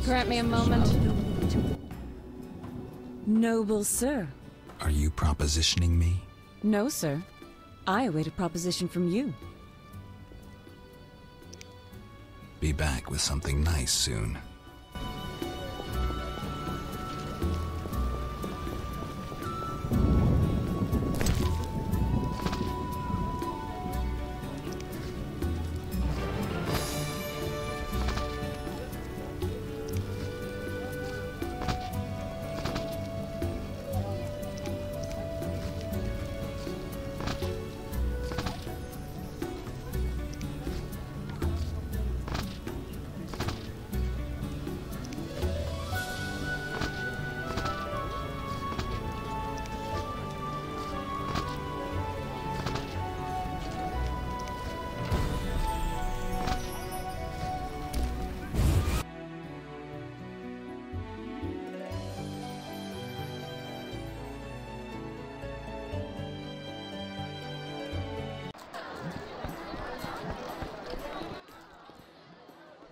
Grant me a moment. Noble sir. Are you propositioning me? No, sir. I await a proposition from you. Be back with something nice soon.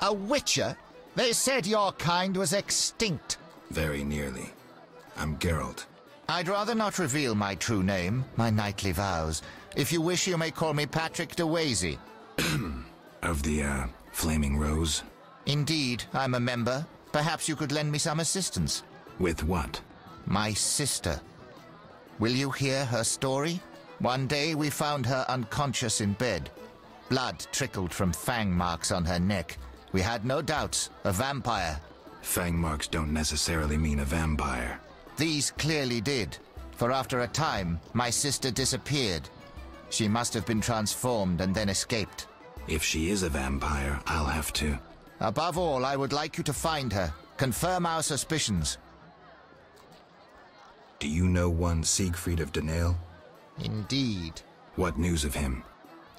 A witcher? They said your kind was extinct. Very nearly. I'm Geralt. I'd rather not reveal my true name, my knightly vows. If you wish, you may call me Patrick de Wazy. Of the, Flaming Rose? Indeed, I'm a member. Perhaps you could lend me some assistance. With what? My sister. Will you hear her story? One day we found her unconscious in bed. Blood trickled from fang marks on her neck. We had no doubts, a vampire. Fang marks don't necessarily mean a vampire. These clearly did, for after a time, my sister disappeared. She must have been transformed and then escaped. If she is a vampire, I'll have to... Above all, I would like you to find her. Confirm our suspicions. Do you know one Siegfried of Danale? Indeed. What news of him?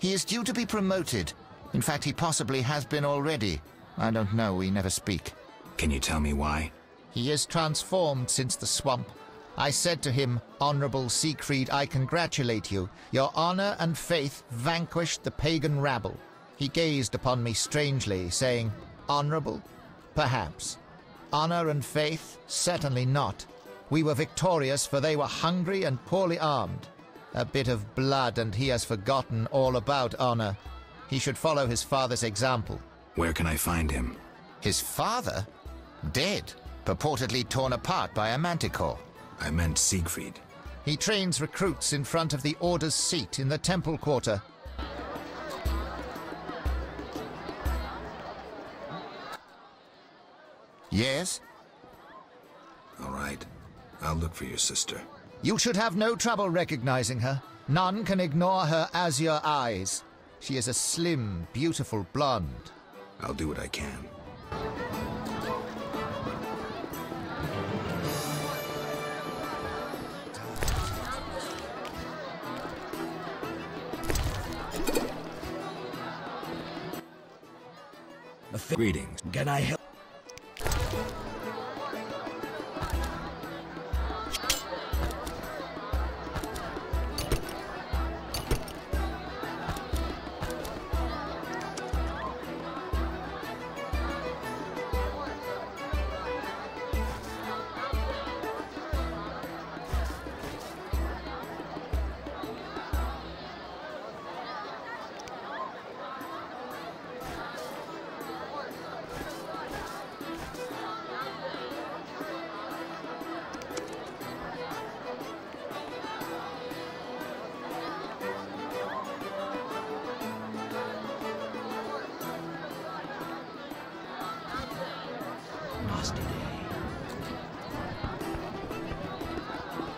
He is due to be promoted. In fact, he possibly has been already. I don't know, we never speak. Can you tell me why? He is transformed since the swamp. I said to him, Honorable Siegfried, I congratulate you. Your honor and faith vanquished the pagan rabble. He gazed upon me strangely, saying, Honorable? Perhaps. Honor and faith? Certainly not. We were victorious, for they were hungry and poorly armed. A bit of blood, and he has forgotten all about honor. He should follow his father's example. Where can I find him? His father? Dead. Purportedly torn apart by a manticore. I meant Siegfried. He trains recruits in front of the Order's seat in the Temple Quarter. Yes? All right. I'll look for your sister. You should have no trouble recognizing her. None can ignore her azure eyes. She is a slim, beautiful blonde. I'll do what I can. Greetings. Can I help?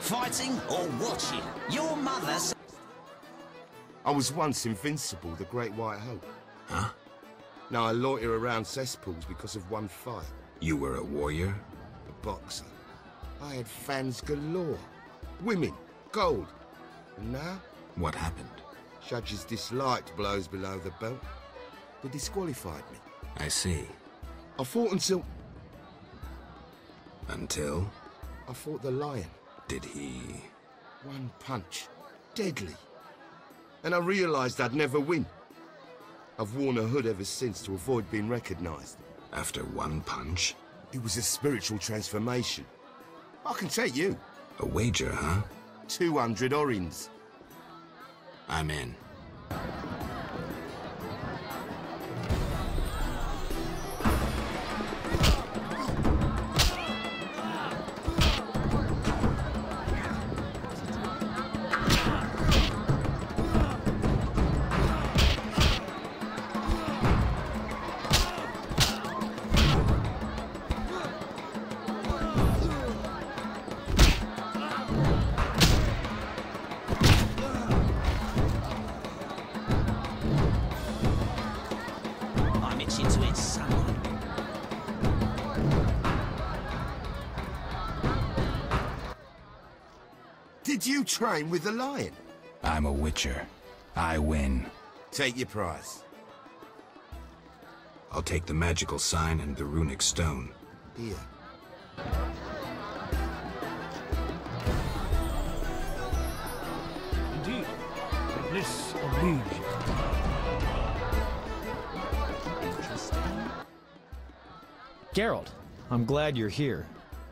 Fighting or watching? Your mother's... I was once invincible, the Great White Hope. Huh? Now I loiter around cesspools because of one fight. You were a warrior? A boxer. I had fans galore. Women, gold. And now? What happened? Judges disliked blows below the belt. They disqualified me. I see. I fought until... Until? I fought the lion. Did he... One punch. Deadly. And I realized I'd never win. I've worn a hood ever since to avoid being recognized. After one punch? It was a spiritual transformation. I can take you. A wager, huh? 200 orins. I'm in. I'm itching to hit someone. Did you train with the lion? I'm a witcher. I win. Take your prize. I'll take the magical sign and the runic stone. Here. Indeed. The bliss of liege. Geralt, I'm glad you're here.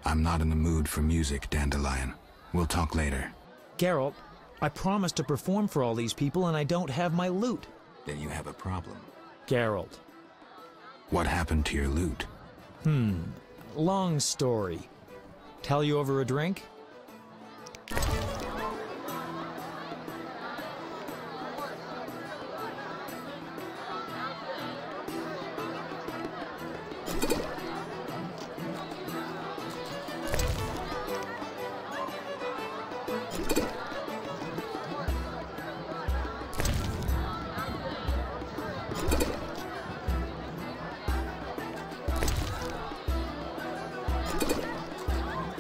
I'm not in the mood for music, Dandelion. We'll talk later. Geralt, I promised to perform for all these people and I don't have my lute. Then you have a problem. Geralt. What happened to your lute? Long story. Tell you over a drink?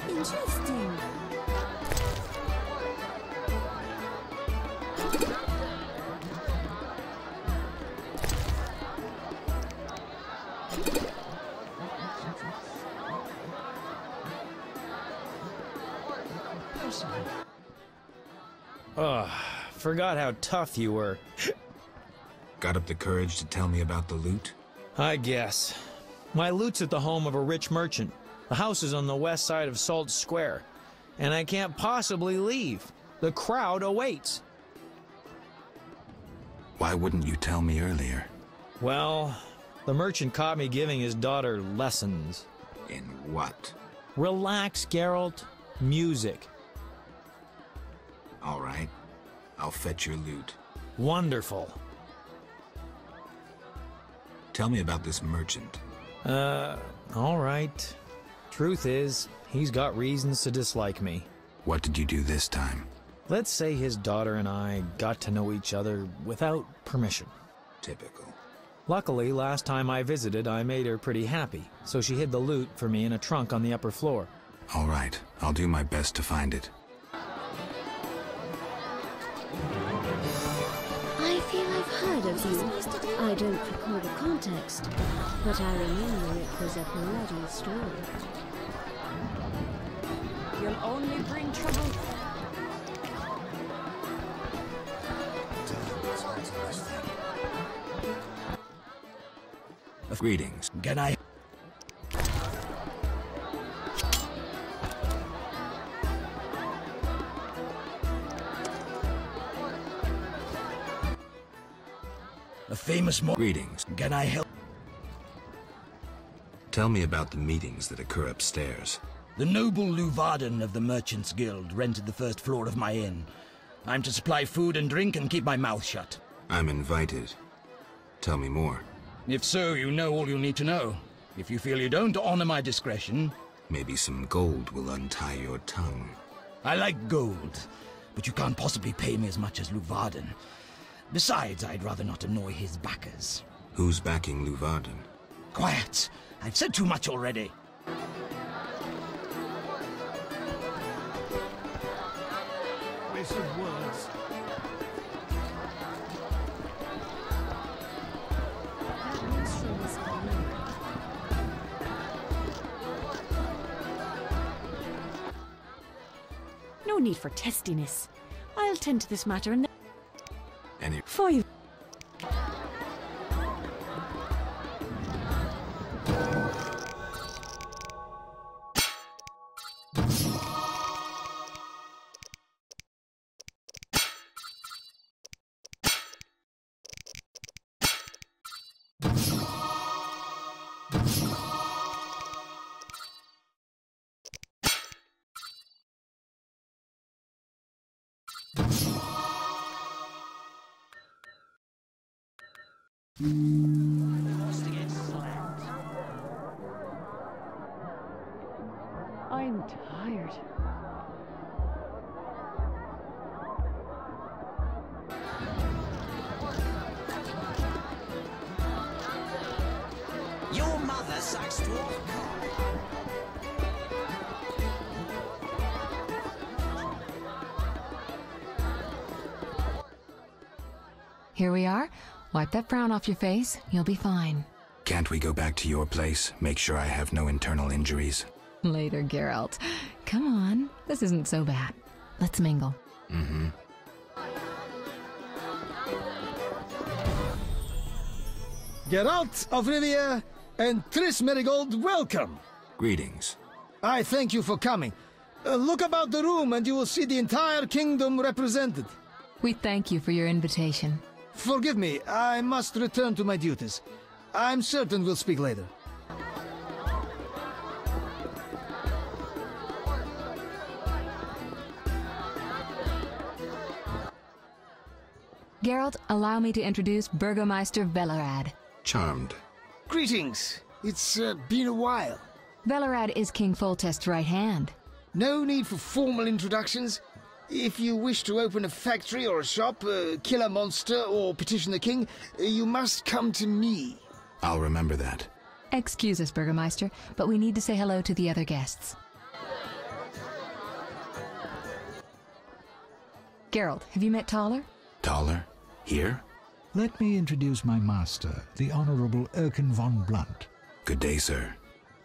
Interesting. Forgot how tough you were. Got up the courage to tell me about the lute? I guess. My lute's at the home of a rich merchant. The house is on the west side of Salt Square. And I can't possibly leave. The crowd awaits. Why wouldn't you tell me earlier? Well, the merchant caught me giving his daughter lessons. In what? Relax, Geralt. Music. All right. I'll fetch your lute. Wonderful. Tell me about this merchant. All right. Truth is, he's got reasons to dislike me. What did you do this time? Let's say his daughter and I got to know each other without permission. Typical. Luckily, last time I visited, I made her pretty happy, so she hid the loot for me in a trunk on the upper floor. All right. I'll do my best to find it. I feel I've heard of you. I don't recall the context, but I remember it was a bloody story. You'll only bring trouble. Greetings. Can I? A famous Greetings. Can I help? Tell me about the meetings that occur upstairs. The noble Luvarden of the Merchants Guild rented the first floor of my inn. I'm to supply food and drink and keep my mouth shut. I'm invited. Tell me more. If so, you know all you need to know. If you feel you don't honor my discretion... Maybe some gold will untie your tongue. I like gold, but you can't possibly pay me as much as Luvarden. Besides, I'd rather not annoy his backers. Who's backing Luvarden? Quiet! I've said too much already. Waste of words. That minstrel is gone. No need for testiness. I'll tend to this matter and Any... for you. I'm tired. Your mother sucks dwarf. Here we are. Wipe that frown off your face. You'll be fine. Can't we go back to your place? Make sure I have no internal injuries. Later, Geralt. Come on. This isn't so bad. Let's mingle. Mm-hmm. Geralt of Rivia and Triss Merigold, welcome. Greetings. I thank you for coming. Look about the room and you will see the entire kingdom represented. We thank you for your invitation. Forgive me, I must return to my duties. I'm certain we'll speak later. Geralt, allow me to introduce Burgomeister Velerad. Charmed. Greetings. It's been a while. Velerad is King Foltest's right hand. No need for formal introductions. If you wish to open a factory or a shop, kill a monster, or petition the king, you must come to me. I'll remember that. Excuse us, Burgomeister, but we need to say hello to the other guests. Geralt, have you met Taller? Taller? Here? Let me introduce my master, the Honorable Erkin von Blunt. Good day, sir.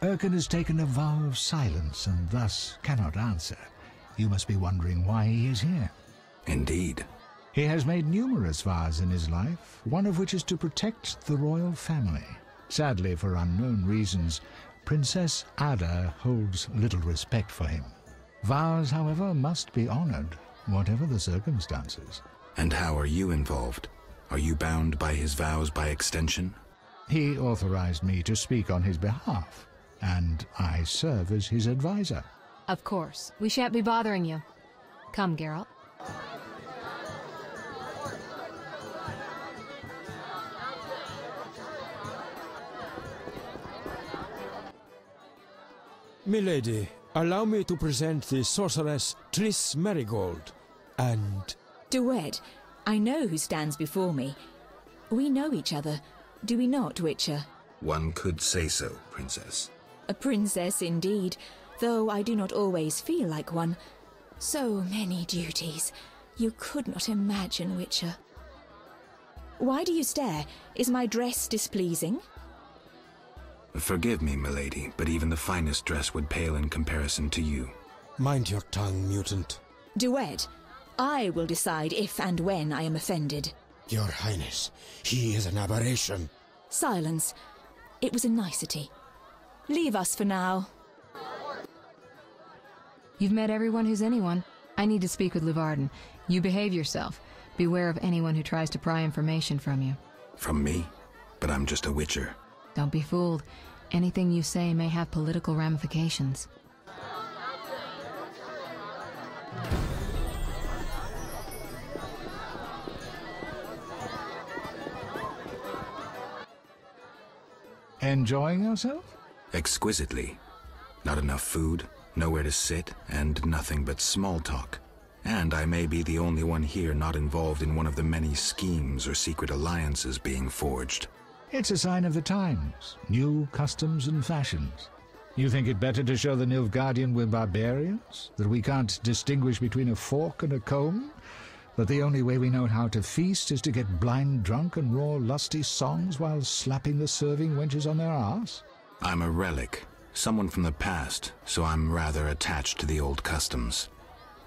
Erkin has taken a vow of silence and thus cannot answer. You must be wondering why he is here. Indeed. He has made numerous vows in his life, one of which is to protect the royal family. Sadly, for unknown reasons, Princess Adda holds little respect for him. Vows, however, must be honored, whatever the circumstances. And how are you involved? Are you bound by his vows by extension? He authorized me to speak on his behalf, and I serve as his advisor. Of course. We shan't be bothering you. Come, Geralt. Milady, allow me to present the sorceress Triss Merigold, and... Duet, I know who stands before me. We know each other, do we not, Witcher? One could say so, Princess. A princess indeed, though I do not always feel like one. So many duties. You could not imagine, Witcher. Why do you stare? Is my dress displeasing? Forgive me, milady, but even the finest dress would pale in comparison to you. Mind your tongue, mutant. Duet, I will decide if and when I am offended. Your Highness, he is an aberration. Silence. It was a nicety. Leave us for now. You've met everyone who's anyone. I need to speak with Luvarden. You behave yourself. Beware of anyone who tries to pry information from you. From me? But I'm just a witcher. Don't be fooled. Anything you say may have political ramifications. Enjoying yourself? Exquisitely. Not enough food, nowhere to sit, and nothing but small talk. And I may be the only one here not involved in one of the many schemes or secret alliances being forged. It's a sign of the times, new customs and fashions. You think it better to show the Nilfgaardian we're barbarians? That we can't distinguish between a fork and a comb? That the only way we know how to feast is to get blind drunk and roar lusty songs while slapping the serving wenches on their arse? I'm a relic, someone from the past, so I'm rather attached to the old customs.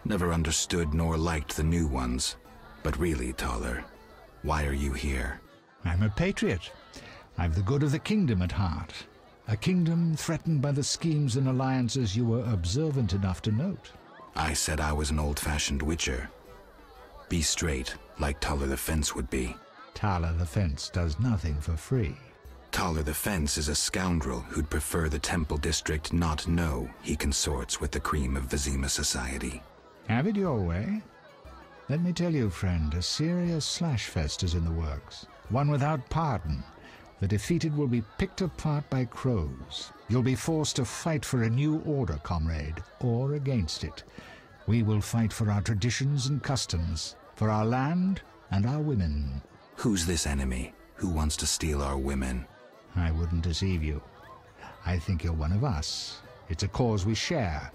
Never understood nor liked the new ones. But really, Taller, why are you here? I'm a patriot. I've the good of the kingdom at heart. A kingdom threatened by the schemes and alliances you were observant enough to note. I said I was an old-fashioned witcher. Be straight, like Taller the Fence would be. Taller the Fence does nothing for free. Taller the Fence is a scoundrel who'd prefer the Temple District not know he consorts with the cream of Vizima society. Have it your way. Let me tell you, friend, a serious slashfest is in the works. one without pardon. The defeated will be picked apart by crows. You'll be forced to fight for a new order, comrade, or against it. We will fight for our traditions and customs, for our land and our women. Who's this enemy? Who wants to steal our women? I wouldn't deceive you. I think you're one of us. It's a cause we share.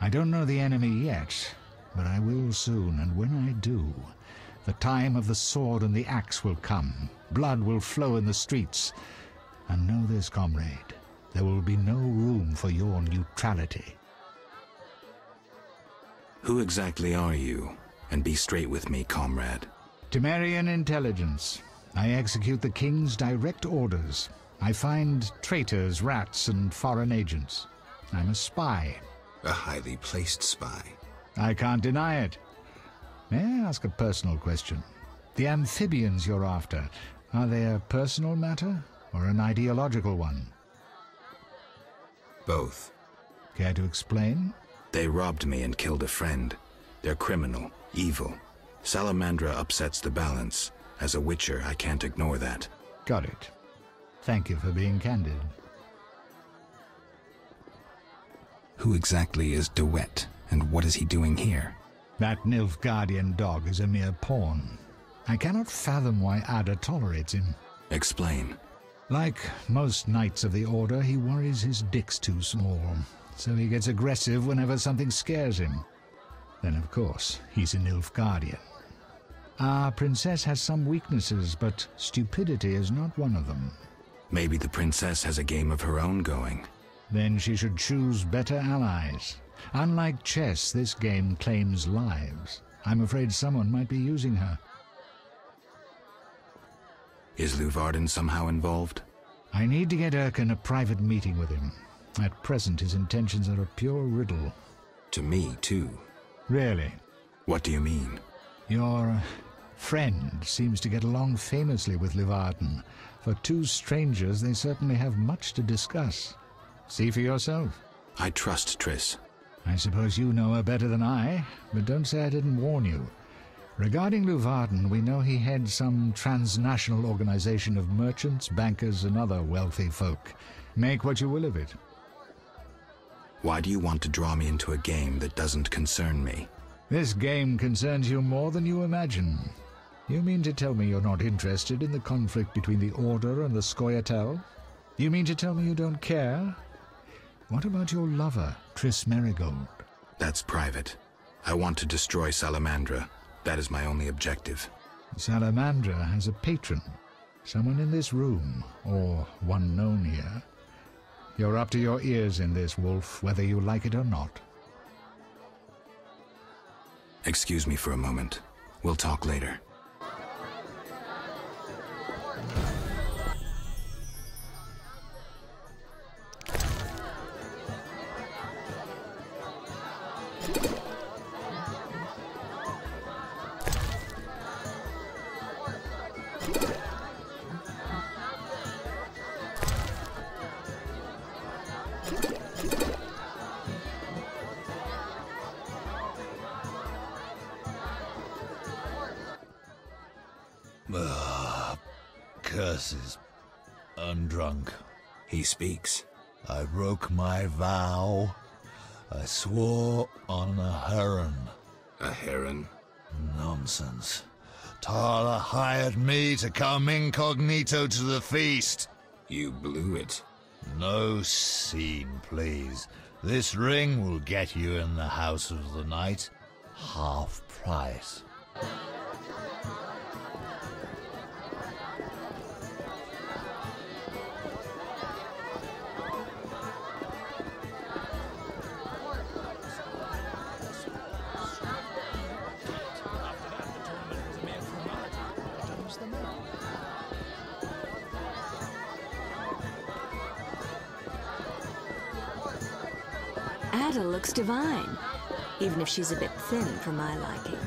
I don't know the enemy yet, but I will soon, and when I do, the time of the sword and the axe will come. Blood will flow in the streets. And know this, comrade, there will be no room for your neutrality. Who exactly are you? And be straight with me, comrade. Temerian intelligence. I execute the king's direct orders. I find traitors, rats, and foreign agents. I'm a spy. A highly placed spy. I can't deny it. May I ask a personal question? The amphibians you're after, are they a personal matter or an ideological one? Both. Care to explain? They robbed me and killed a friend. They're criminal, evil. Salamandra upsets the balance. As a witcher, I can't ignore that. Got it. Thank you for being candid. Who exactly is DeWitt, and what is he doing here? That Nilfgaardian dog is a mere pawn. I cannot fathom why Adda tolerates him. Explain. Like most knights of the Order, he worries his dick's too small, so he gets aggressive whenever something scares him. Then, of course, he's a Nilfgaardian. Our princess has some weaknesses, but stupidity is not one of them. Maybe the princess has a game of her own going. Then she should choose better allies. Unlike chess, this game claims lives. I'm afraid someone might be using her. Is Luvarden somehow involved? I need to get Erkin a private meeting with him. At present, his intentions are a pure riddle. To me, too. Really? What do you mean? Your friend seems to get along famously with Luvarden. For two strangers, they certainly have much to discuss. See for yourself. I trust Triss. I suppose you know her better than I, but don't say I didn't warn you. Regarding Luvarden, we know he heads some transnational organization of merchants, bankers, and other wealthy folk. Make what you will of it. Why do you want to draw me into a game that doesn't concern me? This game concerns you more than you imagine. You mean to tell me you're not interested in the conflict between the Order and the Scoia'tael? You mean to tell me you don't care? What about your lover, Triss Merigold? That's private. I want to destroy Salamandra. That is my only objective. Salamandra has a patron. Someone in this room, or one known here. You're up to your ears in this, Wolf, whether you like it or not. Excuse me for a moment. We'll talk later. Curses. I'm drunk. He speaks. I broke my vow. I swore on a heron. A heron? Nonsense. Tala hired me to come incognito to the feast. You blew it. No scene, please. This ring will get you in the House of the Night. Half price. Adda looks divine, even if she's a bit thin for my liking.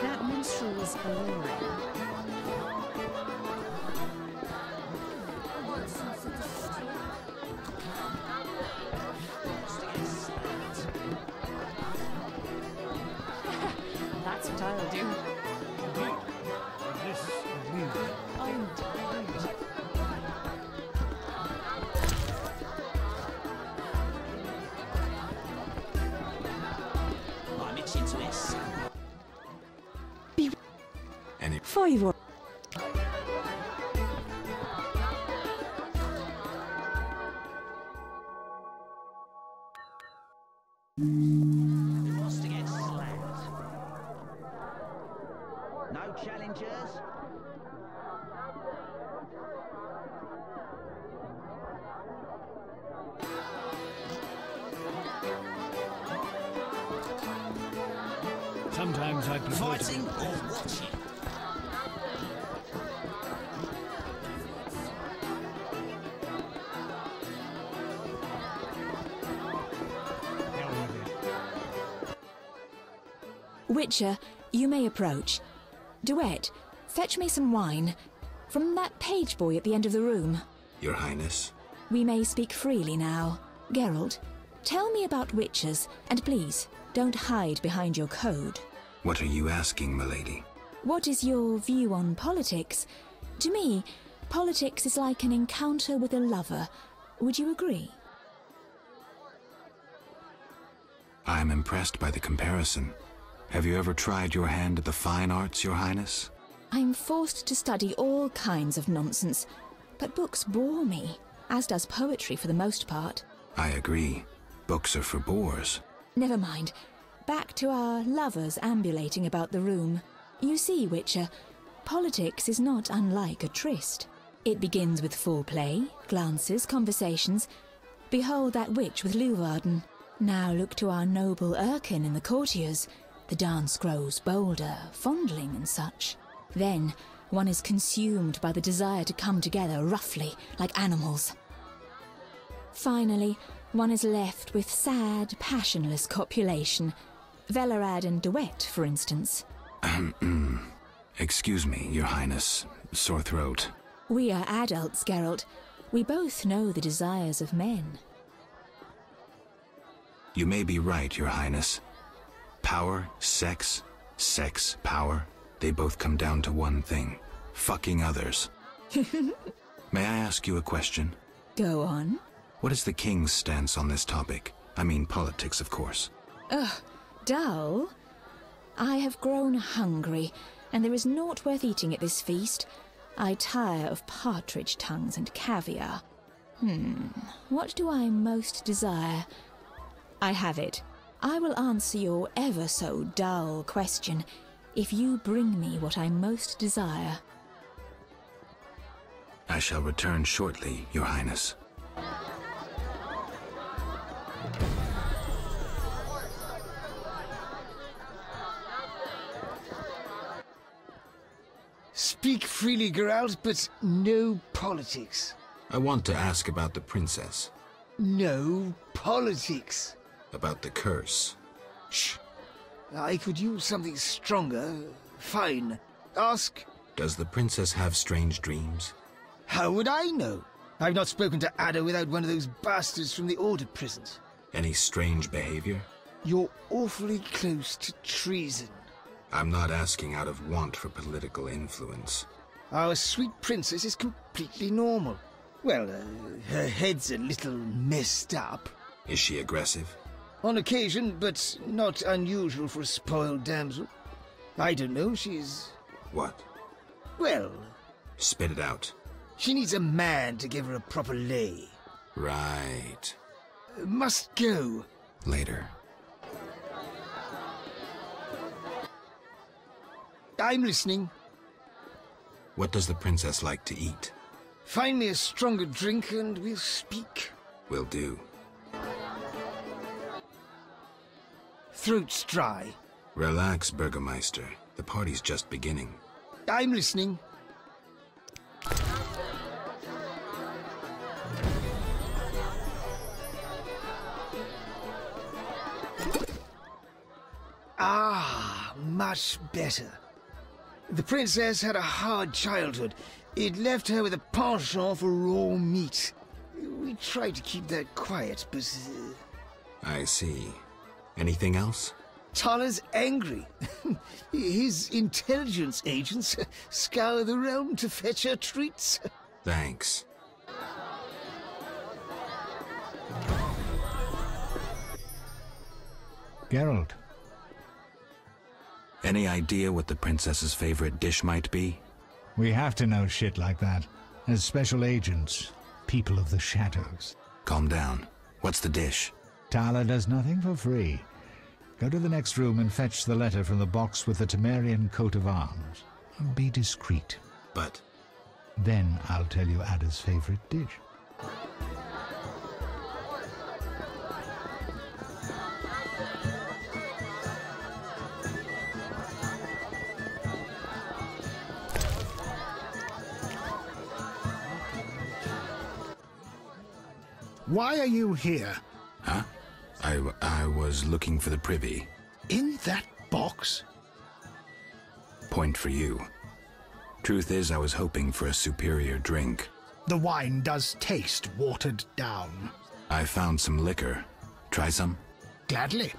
That minstrel was alluring. That's what I'll do. I'm tired. I'm itching to this. Any... 5 or... Wants to get slapped. No challengers? Sometimes I prefer to... Fighting or watching? Witcher, you may approach. Duet, fetch me some wine. From that page boy at the end of the room. Your Highness? We may speak freely now. Geralt, tell me about witchers, and please, don't hide behind your code. What are you asking, milady? What is your view on politics? To me, politics is like an encounter with a lover. Would you agree? I'm impressed by the comparison. Have you ever tried your hand at the fine arts, Your Highness? I'm forced to study all kinds of nonsense, but books bore me, as does poetry for the most part. I agree. Books are for bores. Never mind. Back to our lovers ambulating about the room. You see, Witcher, politics is not unlike a tryst. It begins with foreplay, glances, conversations. Behold that witch with Leuwarden. Now look to our noble Erkin and the courtiers. The dance grows bolder, fondling and such. Then one is consumed by the desire to come together roughly, like animals. Finally, one is left with sad, passionless copulation. Velerad and Duet, for instance. Excuse me, Your Highness. Sore throat. We are adults, Geralt. We both know the desires of men. You may be right, Your Highness. Power, sex, power, they both come down to one thing. Fucking others. May I ask you a question? Go on. What is the king's stance on this topic? I mean politics, of course. Ugh, dull? I have grown hungry, and there is naught worth eating at this feast. I tire of partridge tongues and caviar. What do I most desire? I have it. I will answer your ever so dull question if you bring me what I most desire. I shall return shortly, Your Highness. Speak freely, Geralt, but no politics. I want to ask about the princess. No politics. About the curse. Shh. I could use something stronger. Fine. Ask. Does the princess have strange dreams? How would I know? I've not spoken to Adda without one of those bastards from the Order prisons. Any strange behavior? You're awfully close to treason. I'm not asking out of want for political influence. Our sweet princess is completely normal. Well, her head's a little messed up. Is she aggressive? On occasion, but not unusual for a spoiled damsel. I don't know, she's... What? Well... Spit it out. She needs a man to give her a proper lay. Right. Must go. Later. I'm listening. What does the princess like to eat? Find me a stronger drink and we'll speak. Will do. Throat's dry. Relax, Burgermeister. The party's just beginning. I'm listening. Ah, much better. The princess had a hard childhood. It left her with a penchant for raw meat. We tried to keep that quiet, but... I see. Anything else? Tala's angry. His intelligence agents scour the realm to fetch her treats. Thanks. Geralt. Any idea what the princess's favorite dish might be? We have to know shit like that. As special agents, people of the shadows. Calm down. What's the dish? Tala does nothing for free. Go to the next room and fetch the letter from the box with the Temerian coat of arms. Be discreet. But... Then I'll tell you Adda's favorite dish. Why are you here? Huh? I was looking for the privy. In that box? Point for you. Truth is, I was hoping for a superior drink. The wine does taste watered down. I found some liquor. Try some? Gladly.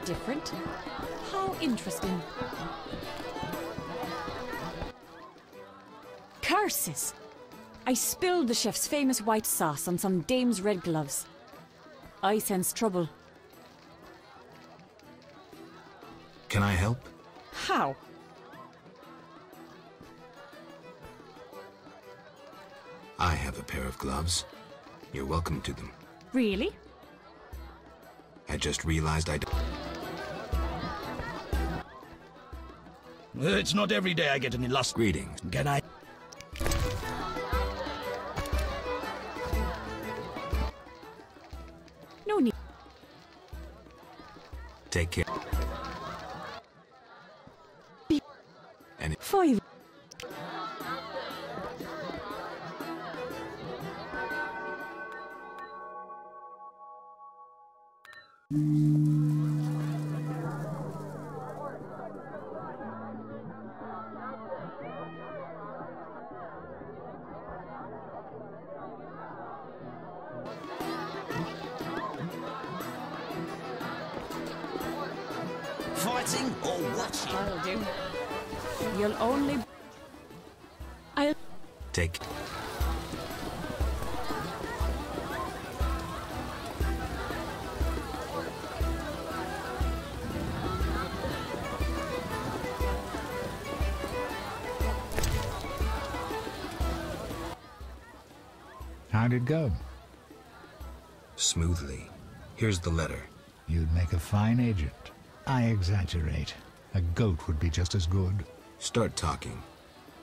Different. How interesting. Curses! I spilled the chef's famous white sauce on some dame's red gloves. I sense trouble. Can I help? How? I have a pair of gloves. You're welcome to them. Really? I just realized I don't... It's not every day I get an illustrious... Greetings. Can I... No need. Take care. And... 5. Fighting or watching? I'll do. You'll only... I'll... Take... How'd it go? Smoothly. Here's the letter. You'd make a fine agent. I exaggerate. A goat would be just as good. Start talking.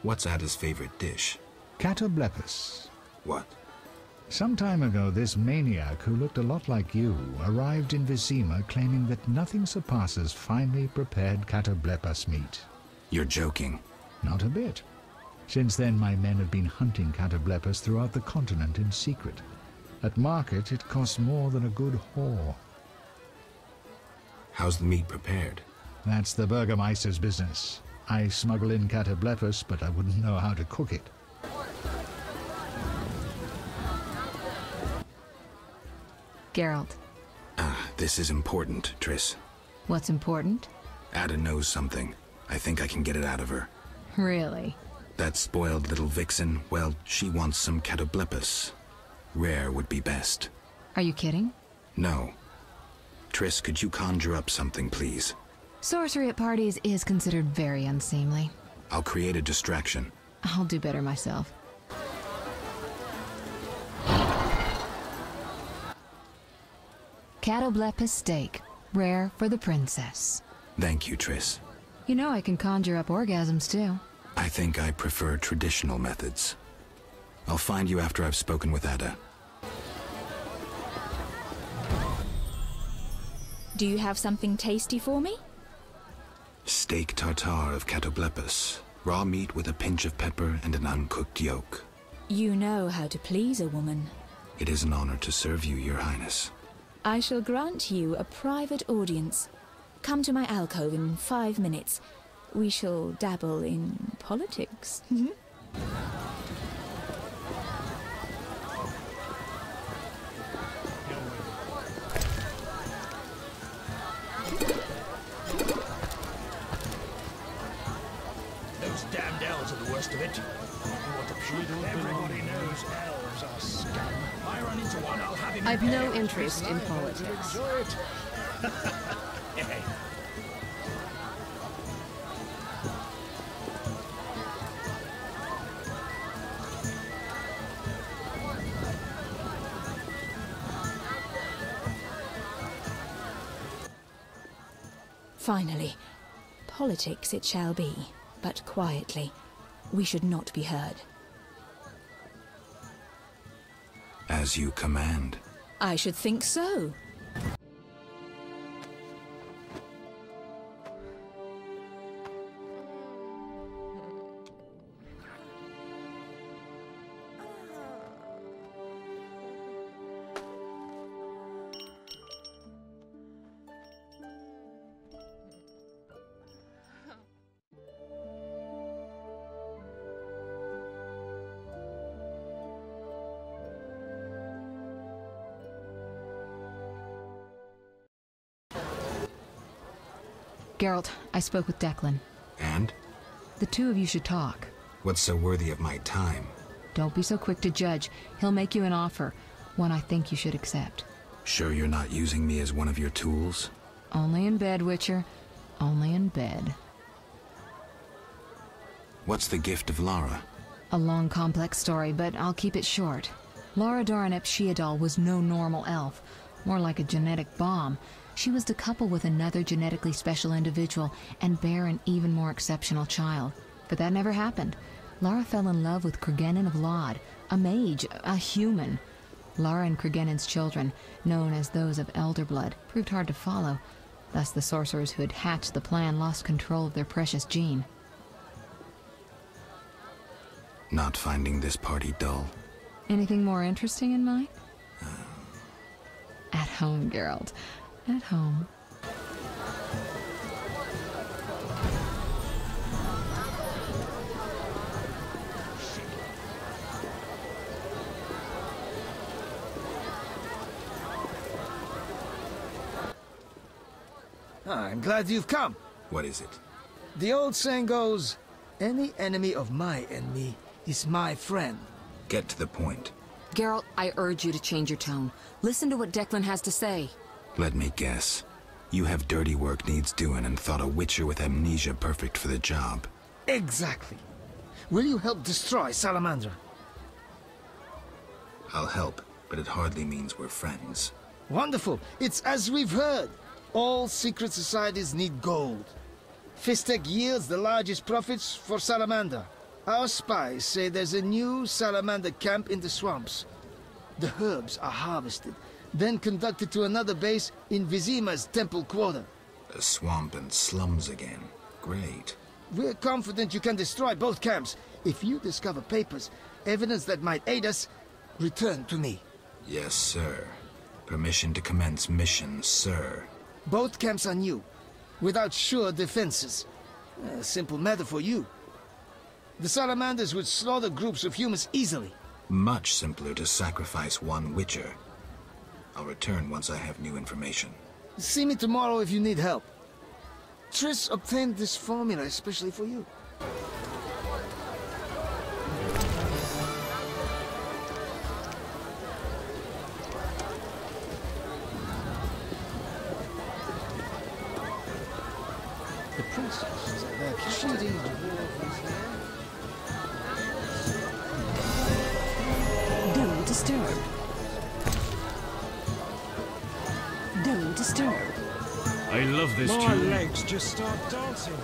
What's Adda's favorite dish? Catoblepus. What? Some time ago, this maniac who looked a lot like you arrived in Vizima claiming that nothing surpasses finely prepared catoblepas meat. You're joking. Not a bit. Since then, my men have been hunting catoblepas throughout the continent in secret. At market, it costs more than a good whore. How's the meat prepared? That's the Burgermeister's business. I smuggle in catoblepas, but I wouldn't know how to cook it. Geralt. This is important, Triss. What's important? Adda knows something. I think I can get it out of her. Really? That spoiled little vixen, well, she wants some catoblepas. Rare would be best. Are you kidding? No. Triss, could you conjure up something, please? Sorcery at parties is considered very unseemly. I'll create a distraction. I'll do better myself. Catoblepas steak, rare for the princess. Thank you, Triss. You know I can conjure up orgasms too. I think I prefer traditional methods. I'll find you after I've spoken with Adda. Do you have something tasty for me? Steak tartare of catoblepas. Raw meat with a pinch of pepper and an uncooked yolk. You know how to please a woman. It is an honor to serve you, Your Highness. I shall grant you a private audience. Come to my alcove in 5 minutes. We shall dabble in politics. Those damned elves are the worst of it. What a pure everybody knows elves are scum. I run into one, I'll have him. I've no interest in politics. Enjoy it. Hey. Finally, politics it shall be, but quietly. We should not be heard. As you command. I should think so. Geralt, I spoke with Declan. And? The two of you should talk. What's so worthy of my time? Don't be so quick to judge. He'll make you an offer, one I think you should accept. Sure you're not using me as one of your tools? Only in bed, Witcher. Only in bed. What's the gift of Lara? A long, complex story, but I'll keep it short. Lara Doranep Sheadal was no normal elf, more like a genetic bomb. She was to couple with another genetically special individual and bear an even more exceptional child. But that never happened. Lara fell in love with Cregennan of Lod, a mage, a human. Lara and Cregennan's children, known as those of elder blood, proved hard to follow. Thus the sorcerers who had hatched the plan lost control of their precious gene. Not finding this party dull? Anything more interesting in mind? At home, Geralt. At home. I'm glad you've come. What is it? The old saying goes, any enemy of my enemy is my friend. Get to the point. Geralt, I urge you to change your tone. Listen to what Declan has to say. Let me guess. You have dirty work needs doing and thought a witcher with amnesia perfect for the job. Exactly. Will you help destroy Salamandra? I'll help, but it hardly means we're friends. Wonderful. It's as we've heard. All secret societies need gold. Fistek yields the largest profits for Salamander. Our spies say there's a new Salamander camp in the swamps. The herbs are harvested, then conducted to another base in Vizima's temple quarter. The swamp and slums again. Great. We're confident you can destroy both camps. If you discover papers, evidence that might aid us, return to me. Yes, sir. Permission to commence mission, sir. Both camps are new, without sure defenses. A simple matter for you. The salamanders would slaughter groups of humans easily. Much simpler to sacrifice one witcher. I'll return once I have new information. See me tomorrow if you need help. Triss obtained this formula especially for you. The princess is at their shooting dwarves there. Don't disturb. Don't disturb. I love this tune. My legs just start dancing.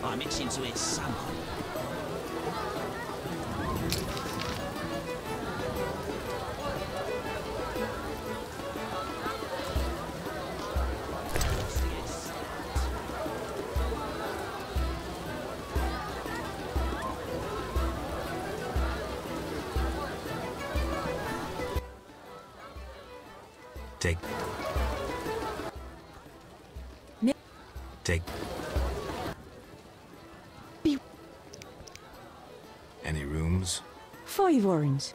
I'm itching to eat salmon. Take. Any rooms? 5 orange.